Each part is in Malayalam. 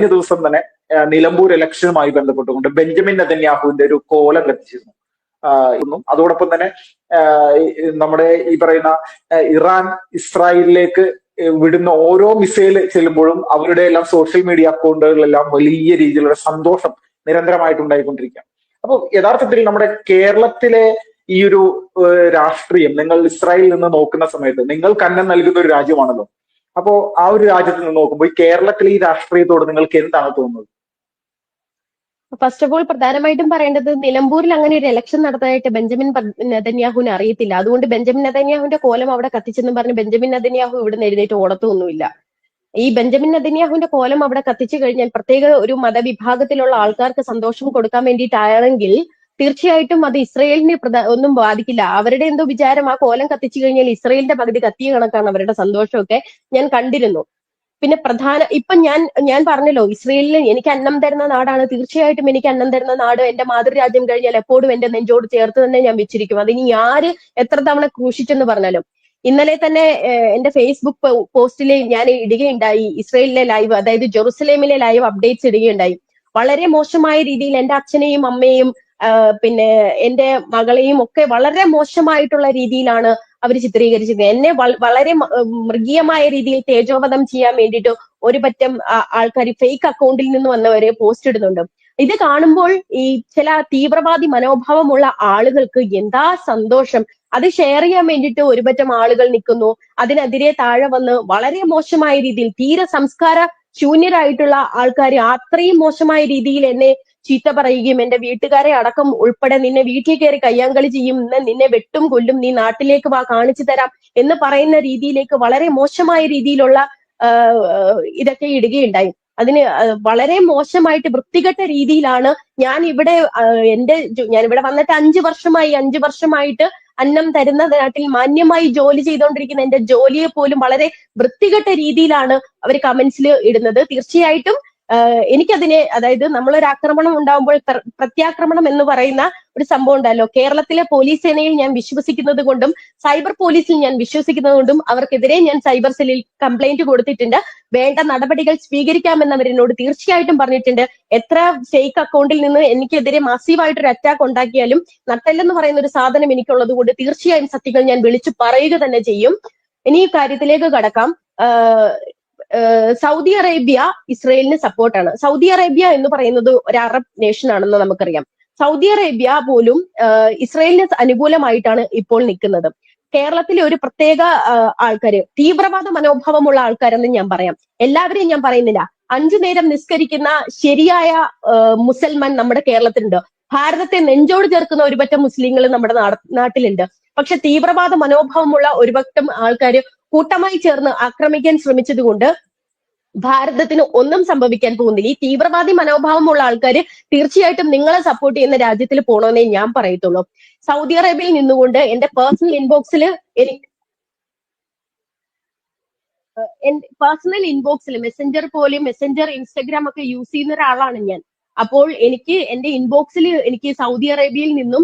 ദിവസം തന്നെ നിലമ്പൂർ ഇലക്ഷനുമായി ബന്ധപ്പെട്ടുകൊണ്ട് ബെഞ്ചമിൻ നെതന്യാഹുവിന്റെ ഒരു കോലം കത്തിച്ചിരുന്നു. അതോടൊപ്പം തന്നെ നമ്മുടെ ഈ പറയുന്ന ഇറാൻ ഇസ്രായേലിലേക്ക് വിടുന്ന ഓരോ മിസൈൽ ചെല്ലുമ്പോഴും അവരുടെ എല്ലാം സോഷ്യൽ മീഡിയ അക്കൗണ്ടുകളിലെല്ലാം വലിയ രീതിയിലുള്ള സന്തോഷം നിരന്തരമായിട്ട് ഉണ്ടായിക്കൊണ്ടിരിക്കുകയാണ്. അപ്പോൾ യഥാർത്ഥത്തിൽ നമ്മുടെ കേരളത്തിലെ ഈ ഒരു രാഷ്ട്രീയം നിങ്ങൾ ഇസ്രായേലിൽ നിന്ന് നോക്കുന്ന സമയത്ത് നിങ്ങൾക്ക് അന്നം നൽകുന്ന ഒരു രാജ്യമാണല്ലോ. അപ്പോ ആ ഒരു രാജ്യത്ത് നിന്ന് നോക്കുമ്പോൾ ഈ കേരളത്തിലെ ഈ രാഷ്ട്രീയത്തോട് നിങ്ങൾക്ക് എന്താണ് തോന്നുന്നത്? ഫസ്റ്റ് ഓഫ് ഓൾ പ്രധാനമായിട്ടും പറയേണ്ടത് നിലമ്പൂരിൽ അങ്ങനെ ഒരു ഇലക്ഷൻ നടത്താനായിട്ട് ബെഞ്ചമിൻ നെതന്യാഹുവിന് അറിയത്തില്ല. അതുകൊണ്ട് ബെഞ്ചമിൻ നെതന്യാഹുവിന്റെ കോലം അവിടെ കത്തിച്ചെന്നും പറഞ്ഞ് ബെഞ്ചമിൻ നെതന്യാഹു ഇവിടുന്ന് എഴുന്നേറ്റ് ഓടത്തൊന്നുമില്ല. ഈ ബെഞ്ചമിൻ നെതന്യാഹുവിന്റെ കോലം അവിടെ കത്തിച്ചു കഴിഞ്ഞാൽ പ്രത്യേക ഒരു മതവിഭാഗത്തിലുള്ള ആൾക്കാർക്ക് സന്തോഷം കൊടുക്കാൻ വേണ്ടിയിട്ടാണെങ്കിൽ തീർച്ചയായിട്ടും അത് ഇസ്രയേലിനെ ഒന്നും ബാധിക്കില്ല. അവരുടെ എന്തോ വിചാരം ആ കോലം കത്തിച്ചു കഴിഞ്ഞാൽ ഇസ്രയേലിന്റെ പകുതി കത്തിയ കണക്കാണ് അവരുടെ സന്തോഷമൊക്കെ ഞാൻ കണ്ടിരുന്നു. പിന്നെ ഇപ്പൊ ഞാൻ പറഞ്ഞല്ലോ, ഇസ്രയേലിന് എനിക്ക് അന്നം തരുന്ന നാടാണ്. തീർച്ചയായിട്ടും എനിക്ക് അന്നം തരുന്ന നാട് എന്റെ മാതൃരാജ്യം കഴിഞ്ഞാൽ എപ്പോഴും എന്റെ നെഞ്ചോട് ചേർത്ത് തന്നെ ഞാൻ വെച്ചിരിക്കും. അതിനി ആര് എത്ര തവണ ക്രൂശിച്ചെന്ന് പറഞ്ഞാലും. ഇന്നലെ തന്നെ എന്റെ ഫേസ്ബുക്ക് പോസ്റ്റിൽ ഞാൻ ഇടുകയുണ്ടായി ഇസ്രയേലിലെ ലൈവ്, അതായത് ജെറുസലേമിലെ ലൈവ് അപ്ഡേറ്റ്സ് ഇടുകയുണ്ടായി. വളരെ മോശമായ രീതിയിൽ എന്റെ അച്ഛനെയും അമ്മയും പിന്നെ എന്റെ മകളെയും ഒക്കെ വളരെ മോശമായിട്ടുള്ള രീതിയിലാണ് അവർ ചിത്രീകരിച്ചത്. എന്നെ വളരെ മൃഗീയമായ രീതിയിൽ തേജോവധം ചെയ്യാൻ വേണ്ടിയിട്ട് ഒരു പറ്റം ആൾക്കാർ ഫേക്ക് അക്കൗണ്ടിൽ നിന്ന് വന്നവരെ പോസ്റ്റ് ഇടുന്നുണ്ട്. ഇത് കാണുമ്പോൾ ഈ ചില തീവ്രവാദി മനോഭാവമുള്ള ആളുകൾക്ക് എന്താ സന്തോഷം. അത് ഷെയർ ചെയ്യാൻ വേണ്ടിയിട്ട് ഒരു പറ്റം ആളുകൾ നിൽക്കുന്നു. അതിനെതിരെ താഴെ വന്ന് വളരെ മോശമായ രീതിയിൽ തീരെ സംസ്കാര ശൂന്യരായിട്ടുള്ള ആൾക്കാർ അത്രയും മോശമായ രീതിയിൽ എന്നെ ചീത്ത പറയുകയും എന്റെ വീട്ടുകാരെ അടക്കം ഉൾപ്പെടെ നിന്നെ വീട്ടിൽ കയറി കയ്യാങ്കളി ചെയ്യും, നിന്നെ വെട്ടും കൊല്ലും, നീ നാട്ടിലേക്ക് വാ കാണിച്ചു തരാം എന്ന് പറയുന്ന രീതിയിലേക്ക് വളരെ മോശമായ രീതിയിലുള്ള ഇതൊക്കെ ഇടുകയുണ്ടായി. അതിന് വളരെ മോശമായിട്ട് വൃത്തികെട്ട രീതിയിലാണ് ഞാൻ ഇവിടെ വന്നിട്ട് 5 വർഷമായി. 5 വർഷമായിട്ട് അന്നം തരുന്ന നാട്ടിൽ മാന്യമായി ജോലി ചെയ്തുകൊണ്ടിരിക്കുന്ന എന്റെ ജോലിയെ പോലും വളരെ വൃത്തികെട്ട രീതിയിലാണ് അവർ കമന്റ്സിൽ ഇടുന്നത്. തീർച്ചയായിട്ടും എനിക്കതിനെ, അതായത് നമ്മളൊരു ആക്രമണം ഉണ്ടാകുമ്പോൾ പ്രത്യാക്രമണം എന്ന് പറയുന്ന ഒരു സംഭവം ഉണ്ടല്ലോ. കേരളത്തിലെ പോലീസ് സേനയിൽ ഞാൻ വിശ്വസിക്കുന്നത് കൊണ്ടും സൈബർ പോലീസിൽ ഞാൻ വിശ്വസിക്കുന്നത് കൊണ്ടും അവർക്കെതിരെ ഞാൻ സൈബർ സെല്ലിൽ കംപ്ലൈന്റ് കൊടുത്തിട്ടുണ്ട്. വേണ്ട നടപടികൾ സ്വീകരിക്കാമെന്ന് അവരെന്നോട് തീർച്ചയായിട്ടും പറഞ്ഞിട്ടുണ്ട്. എത്ര ഫേക്ക് അക്കൗണ്ടിൽ നിന്ന് എനിക്കെതിരെ മാസീവായിട്ടൊരു അറ്റാക്ക് ഉണ്ടാക്കിയാലും നട്ടെല്ലെന്ന് പറയുന്ന ഒരു സാധനം എനിക്കുള്ളത് കൊണ്ട് തീർച്ചയായും സത്യങ്ങൾ ഞാൻ വിളിച്ചു പറയുക തന്നെ ചെയ്യും. ഇനി ഈ കാര്യത്തിലേക്ക് കടക്കാം. സൗദി അറേബ്യ ഇസ്രയേലിന് സപ്പോർട്ടാണ്. സൗദി അറേബ്യ എന്ന് പറയുന്നത് ഒരു അറബ് നേഷൻ ആണെന്ന് നമുക്കറിയാം. സൗദി അറേബ്യ പോലും ഇസ്രയേലിന് അനുകൂലമായിട്ടാണ് ഇപ്പോൾ നിൽക്കുന്നത്. കേരളത്തിലെ ഒരു പ്രത്യേക ആൾക്കാര്, തീവ്രവാദ മനോഭാവമുള്ള ആൾക്കാരെന്ന് ഞാൻ പറയാം. എല്ലാവരെയും ഞാൻ പറയുന്നില്ല. 5 നേരം നിസ്കരിക്കുന്ന ശരിയായ മുസൽമാൻ നമ്മുടെ കേരളത്തിലുണ്ട്. ഭാരതത്തെ നെഞ്ചോട് ചേർക്കുന്ന ഒരുപറ്റം മുസ്ലിങ്ങൾ നമ്മുടെ നാട്ടിലുണ്ട്. പക്ഷെ തീവ്രവാദ മനോഭാവമുള്ള ഒരുപറ്റം ആൾക്കാര് കൂട്ടമായി ചേർന്ന് ആക്രമിക്കാൻ ശ്രമിച്ചത് കൊണ്ട് ഭാരതത്തിന് ഒന്നും സംഭവിക്കാൻ പോകുന്നില്ല. ഈ തീവ്രവാദി മനോഭാവമുള്ള ആൾക്കാര് തീർച്ചയായിട്ടും നിങ്ങളെ സപ്പോർട്ട് ചെയ്യുന്ന രാജ്യത്തിൽ പോകണമെന്നേ ഞാൻ പറയത്തുള്ളൂ. സൗദി അറേബ്യയിൽ നിന്നുകൊണ്ട് എന്റെ പേഴ്സണൽ ഇൻബോക്സിൽ മെസ്സഞ്ചർ ഇൻസ്റ്റഗ്രാം ഒക്കെ യൂസ് ചെയ്യുന്ന ഒരാളാണ് ഞാൻ. അപ്പോൾ എനിക്ക് എന്റെ ഇൻബോക്സിൽ എനിക്ക് സൗദി അറേബ്യയിൽ നിന്നും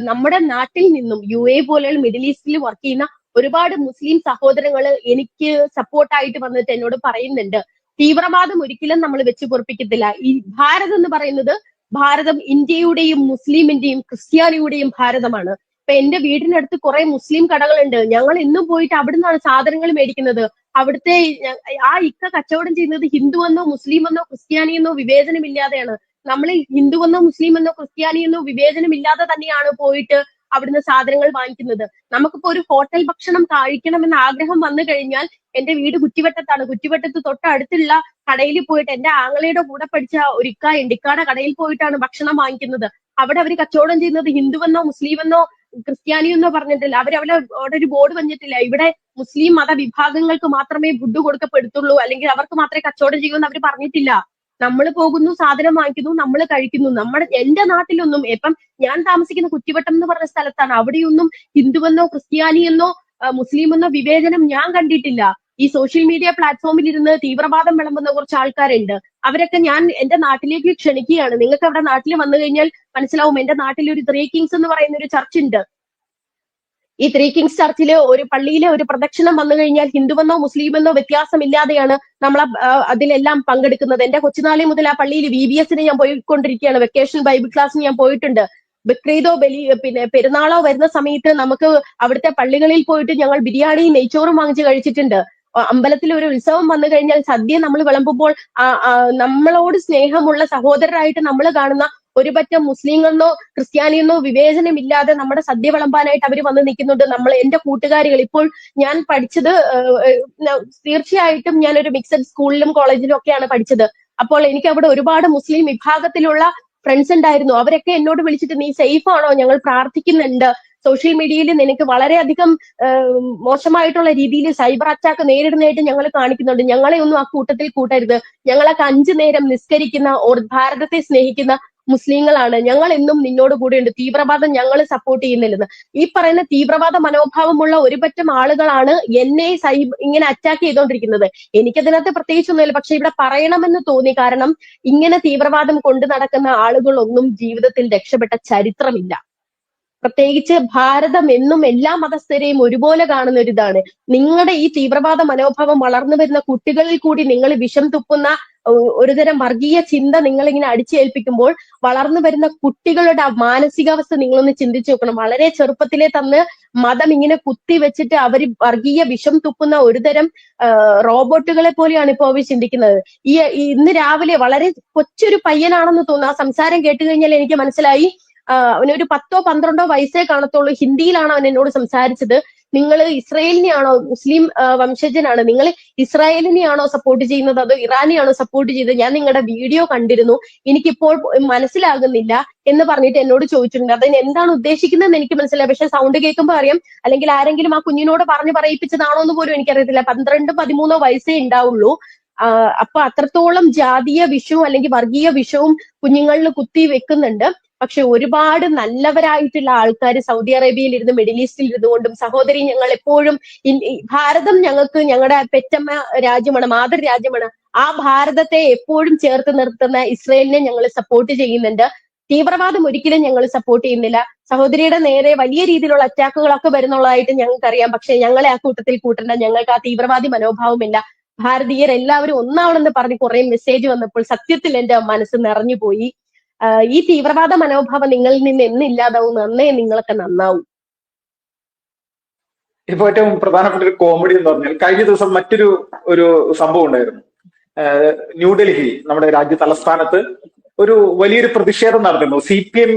നമ്മുടെ നാട്ടിൽ നിന്നും UAE പോലെയുള്ള മിഡിൽ ഈസ്റ്റിൽ വർക്ക് ചെയ്യുന്ന ഒരുപാട് മുസ്ലിം സഹോദരങ്ങൾ എനിക്ക് സപ്പോർട്ടായിട്ട് വന്നിട്ട് എന്നോട് പറയുന്നുണ്ട്, തീവ്രവാദം ഒരിക്കലും നമ്മൾ വെച്ച് പൊറപ്പിക്കത്തില്ല. ഈ ഭാരതം എന്ന് പറയുന്നത് ഭാരതം ഇന്ത്യയുടെയും മുസ്ലിമിന്റെയും ക്രിസ്ത്യാനിയുടെയും ഭാരതമാണ്. ഇപ്പൊ എന്റെ വീടിനടുത്ത് കുറെ മുസ്ലിം കടകളുണ്ട്. ഞങ്ങൾ ഇന്നും പോയിട്ട് അവിടുന്നാണ് സാധനങ്ങൾ മേടിക്കുന്നത്. അവിടുത്തെ ആ കച്ചവടം ചെയ്യുന്നത് ഹിന്ദുവെന്നോ മുസ്ലിമെന്നോ ക്രിസ്ത്യാനിയെന്നോ വിവേചനമില്ലാതെയാണ്. നമ്മൾ ഹിന്ദുവെന്നോ മുസ്ലിമെന്നോ ക്രിസ്ത്യാനിയെന്നോ വിവേചനമില്ലാതെ തന്നെയാണ് പോയിട്ട് അവിടുന്ന് സാധനങ്ങൾ വാങ്ങിക്കുന്നത്. നമുക്കിപ്പോ ഒരു ഹോട്ടൽ ഭക്ഷണം കഴിക്കണമെന്ന് ആഗ്രഹം വന്നു കഴിഞ്ഞാൽ എന്റെ വീട് കുറ്റിവട്ടത്താണ്. കുറ്റിവട്ടത്ത് തൊട്ടടുത്തുള്ള കടയിൽ പോയിട്ട് എന്റെ ആങ്ങളയുടെ കൂടെ പഠിച്ച ഒരു ഇക്കായുണ്ട്. ഇക്കാടെ കടയിൽ പോയിട്ടാണ് ഭക്ഷണം വാങ്ങിക്കുന്നത്. അവിടെ അവർ കച്ചവടം ചെയ്യുന്നത് ഹിന്ദുവെന്നോ മുസ്ലിമെന്നോ ക്രിസ്ത്യാനിയെന്നോ പറഞ്ഞിട്ടില്ല. അവിടെ ഒരു ബോർഡ് വന്നിട്ടില്ല, ഇവിടെ മുസ്ലിം മതവിഭാഗങ്ങൾക്ക് മാത്രമേ ഫുഡ് കൊടുക്കപ്പെടുത്തുള്ളൂ, അല്ലെങ്കിൽ അവർക്ക് മാത്രമേ കച്ചവടം ചെയ്യൂ എന്ന് അവർ പറഞ്ഞിട്ടില്ല. നമ്മൾ പോകുന്നു, സാധനം വാങ്ങിക്കുന്നു, നമ്മൾ കഴിക്കുന്നു. എന്റെ നാട്ടിലൊന്നും, ഇപ്പം ഞാൻ താമസിക്കുന്ന കുറ്റിവട്ടം എന്ന് പറഞ്ഞ സ്ഥലത്താണ്, അവിടെയൊന്നും ഹിന്ദുവെന്നോ ക്രിസ്ത്യാനിയെന്നോ മുസ്ലിമെന്നോ വിവേചനം ഞാൻ കണ്ടിട്ടില്ല. ഈ സോഷ്യൽ മീഡിയ പ്ലാറ്റ്ഫോമിൽ ഇരുന്ന് തീവ്രവാദം വിളമ്പുന്ന കുറച്ച് ആൾക്കാരുണ്ട്. അവരൊക്കെ ഞാൻ എന്റെ നാട്ടിലേക്ക് ക്ഷണിക്കുകയാണ്. നിങ്ങൾക്ക് അവിടെ നാട്ടിൽ വന്നു കഴിഞ്ഞാൽ മനസ്സിലാവും. എന്റെ നാട്ടിൽ ഒരു 3 കിങ്സ് എന്ന് പറയുന്ന ഒരു ചർച്ച് ഉണ്ട്. ഈ ത്രീ കിങ്സ് ചർച്ചില് ഒരു പള്ളിയിലെ ഒരു പ്രദക്ഷിണം വന്നു കഴിഞ്ഞാൽ ഹിന്ദുവെന്നോ മുസ്ലിമെന്നോ വ്യത്യാസമില്ലാതെയാണ് നമ്മൾ അതിലെല്ലാം പങ്കെടുക്കുന്നത്. എന്റെ കൊച്ചുനാളി മുതൽ ആ പള്ളിയിൽ VBSന് ഞാൻ പോയിക്കൊണ്ടിരിക്കുകയാണ്. വെക്കേഷൻ ബൈബിൾ ക്ലാസ്സിന് ഞാൻ പോയിട്ടുണ്ട്. ബക്രീദോ പിന്നെ പെരുന്നാളോ വരുന്ന സമയത്ത് നമുക്ക് അവിടുത്തെ പള്ളികളിൽ പോയിട്ട് ഞങ്ങൾ ബിരിയാണിയും നെയ്ച്ചോറും വാങ്ങിച്ച് കഴിച്ചിട്ടുണ്ട്. അമ്പലത്തിൽ ഒരു ഉത്സവം വന്നു കഴിഞ്ഞാൽ സദ്യ നമ്മൾ വിളമ്പുമ്പോൾ നമ്മളോട് സ്നേഹമുള്ള സഹോദരരായിട്ട് നമ്മൾ കാണുന്ന ഒരു പറ്റം മുസ്ലിങ്ങളെന്നോ ക്രിസ്ത്യാനിയെന്നോ വിവേചനമില്ലാതെ നമ്മുടെ സദ്യ വിളമ്പാനായിട്ട് അവർ വന്ന് നിൽക്കുന്നുണ്ട്. എന്റെ കൂട്ടുകാരികൾ ഇപ്പോൾ ഞാൻ പഠിച്ചത് തീർച്ചയായിട്ടും ഞാൻ ഒരു മിക്സഡ് സ്കൂളിലും കോളേജിലും ഒക്കെയാണ് പഠിച്ചത്. അപ്പോൾ എനിക്ക് അവിടെ ഒരുപാട് മുസ്ലിം വിഭാഗത്തിലുള്ള ഫ്രണ്ട്സ് ഉണ്ടായിരുന്നു. അവരൊക്കെ എന്നോട് വിളിച്ചിട്ട് നീ സേഫ് ആണോ, ഞങ്ങൾ പ്രാർത്ഥിക്കുന്നുണ്ട്, സോഷ്യൽ മീഡിയയിൽ നിനക്ക് വളരെയധികം മോശമായിട്ടുള്ള രീതിയിൽ സൈബർ അറ്റാക്ക് നേരിടുന്നതായിട്ട് ഞങ്ങൾ കാണിക്കുന്നുണ്ട്, ഞങ്ങളെ ഒന്നും ആ കൂട്ടത്തിൽ കൂട്ടരുത്, ഞങ്ങളൊക്കെ 5 നേരം നിസ്കരിക്കുന്ന ഭാരതത്തെ സ്നേഹിക്കുന്ന മുസ്ലിങ്ങളാണ്, ഞങ്ങൾ എന്നും നിന്നോട് കൂടെയുണ്ട്, തീവ്രവാദം ഞങ്ങൾ സപ്പോർട്ട് ചെയ്യുന്നില്ലെന്ന്. ഈ പറയുന്ന തീവ്രവാദ മനോഭാവമുള്ള ഒരു പറ്റം ആളുകളാണ് എന്നെ ഇങ്ങനെ അറ്റാക്ക് ചെയ്തുകൊണ്ടിരിക്കുന്നത്. എനിക്കതിനകത്ത് പ്രത്യേകിച്ചൊന്നുമില്ല, പക്ഷെ ഇവിടെ പറയണമെന്ന് തോന്നി. കാരണം ഇങ്ങനെ തീവ്രവാദം കൊണ്ടു നടക്കുന്ന ആളുകളൊന്നും ജീവിതത്തിൽ രക്ഷപ്പെട്ട ചരിത്രമില്ല. പ്രത്യേകിച്ച് ഭാരതം എന്നും എല്ലാ മതസ്ഥരെയും ഒരുപോലെ കാണുന്ന ഒരു ഇതാണ്. നിങ്ങളുടെ ഈ തീവ്രവാദ മനോഭാവം വളർന്നു വരുന്ന കുട്ടികളിൽ കൂടി നിങ്ങൾ വിഷം തുപ്പുന്ന ഒരുതരം വർഗീയ ചിന്ത നിങ്ങൾ ഇങ്ങനെ അടിച്ചേൽപ്പിക്കുമ്പോൾ വളർന്നു വരുന്ന കുട്ടികളുടെ മാനസികാവസ്ഥ നിങ്ങളൊന്ന് ചിന്തിച്ചു നോക്കണം. വളരെ ചെറുപ്പത്തിലെ തന്ന് മതം ഇങ്ങനെ കുത്തി വെച്ചിട്ട് അവർ വർഗീയ വിഷം തുപ്പുന്ന ഒരുതരം റോബോട്ടുകളെ പോലെയാണ് ഇപ്പോൾ അവർ ചിന്തിക്കുന്നത്. ഇന്ന് രാവിലെ വളരെ കൊച്ചൊരു പയ്യനാണെന്ന് തോന്നുന്നു, ആ സംസാരം കേട്ട് കഴിഞ്ഞാൽ എനിക്ക് മനസ്സിലായി അവനൊരു 10ഓ 12ഓ വയസ്സേ കാണത്തുള്ളൂ. ഹിന്ദിയിലാണ് അവൻ എന്നോട് സംസാരിച്ചത്. നിങ്ങൾ ഇസ്രായേലിനെയാണോ, മുസ്ലിം വംശജനാണ്, നിങ്ങൾ ഇസ്രായേലിനെയാണോ സപ്പോർട്ട് ചെയ്യുന്നത് അതോ ഇറാനെയാണോ സപ്പോർട്ട് ചെയ്തത്, ഞാൻ നിങ്ങളുടെ വീഡിയോ കണ്ടിരുന്നു, എനിക്കിപ്പോൾ മനസ്സിലാകുന്നില്ല എന്ന് പറഞ്ഞിട്ട് എന്നോട് ചോദിച്ചിട്ടുണ്ട്. അതിന് എന്താണ് ഉദ്ദേശിക്കുന്നതെന്ന് എനിക്ക് മനസ്സിലായി, പക്ഷെ സൗണ്ട് കേൾക്കുമ്പോൾ അറിയാം, അല്ലെങ്കിൽ ആരെങ്കിലും ആ കുഞ്ഞിനോട് പറഞ്ഞു പറയിപ്പിച്ചതാണോ എന്ന് പോലും എനിക്കറിയത്തില്ല. 12 13 വയസ്സേ ഉണ്ടാവുള്ളൂ. അപ്പൊ അത്രത്തോളം ജാതീയ വിഷവും അല്ലെങ്കിൽ വർഗീയ വിഷവും കുഞ്ഞുങ്ങളിൽ കുത്തി വെക്കുന്നുണ്ട്. പക്ഷെ ഒരുപാട് നല്ലവരായിട്ടുള്ള ആൾക്കാർ സൗദി അറേബ്യയിൽ ഇരുന്ന് മിഡിൽ ഈസ്റ്റിൽ ഇരുന്നുകൊണ്ടും, സഹോദരി ഞങ്ങൾ എപ്പോഴും ഭാരതം ഞങ്ങൾക്ക് ഞങ്ങളുടെ പെറ്റമ്മ രാജ്യമാണ്, മാതൃരാജ്യമാണ്, ആ ഭാരതത്തെ എപ്പോഴും ചേർത്ത് നിർത്തുന്ന ഇസ്രയേലിനെ ഞങ്ങൾ സപ്പോർട്ട് ചെയ്യുന്നുണ്ട്. തീവ്രവാദം ഒരിക്കലും ഞങ്ങൾ സപ്പോർട്ട് ചെയ്യുന്നില്ല. സഹോദരിയുടെ നേരെ വലിയ രീതിയിലുള്ള അറ്റാക്കുകളൊക്കെ വരുന്നുള്ളതായിട്ട് ഞങ്ങൾക്കറിയാം, പക്ഷെ ഞങ്ങളെ ആ കൂട്ടത്തിൽ കൂട്ടണ്ട, ഞങ്ങൾക്ക് ആ തീവ്രവാദി മനോഭാവമില്ല. ഭാരതീയർ എല്ലാവരും ഒന്നാവണമെന്ന് പറഞ്ഞ് കുറെ മെസ്സേജ് വന്നപ്പോൾ സത്യത്തിൽ എന്റെ മനസ്സ് നിറഞ്ഞുപോയി. ഈ തീവ്രവാദ മനോഭാവം നിങ്ങളിൽ നിന്ന് എന്നില്ലാതാവും, നന്നേ നിങ്ങളൊക്കെ നന്നാവും. ഇപ്പൊ ഏറ്റവും പ്രധാനപ്പെട്ട ഒരു കോമഡി എന്ന് പറഞ്ഞാൽ കഴിഞ്ഞ ദിവസം മറ്റൊരു സംഭവം ഉണ്ടായിരുന്നു. ന്യൂഡൽഹി, നമ്മുടെ രാജ്യ തലസ്ഥാനത്ത് ഒരു വലിയൊരു പ്രതിഷേധം നടത്തുന്നു. CPM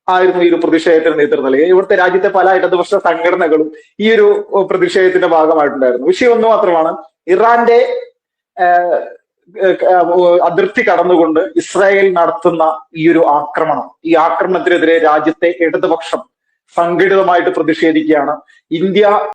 ആയിരുന്നു ഈ ഒരു പ്രതിഷേധത്തിന് നേതൃത്വം നൽകിയത്. ഇവിടുത്തെ രാജ്യത്തെ പല ഇടതുപക്ഷ സംഘടനകളും ഈ ഒരു പ്രതിഷേധത്തിന്റെ ഭാഗമായിട്ടുണ്ടായിരുന്നു. വിഷയം ഒന്ന് മാത്രമാണ്, ഇറാന്റെ അതിർത്തി കടന്നുകൊണ്ട് ഇസ്രായേൽ നടത്തുന്ന ഈ ഒരു ആക്രമണം. ഈ ആക്രമണത്തിനെതിരെ രാജ്യത്തെ ഇടതുപക്ഷം സംഘടിതമായിട്ട് പ്രതിഷേധിക്കുകയാണ്. ഇന്ത്യ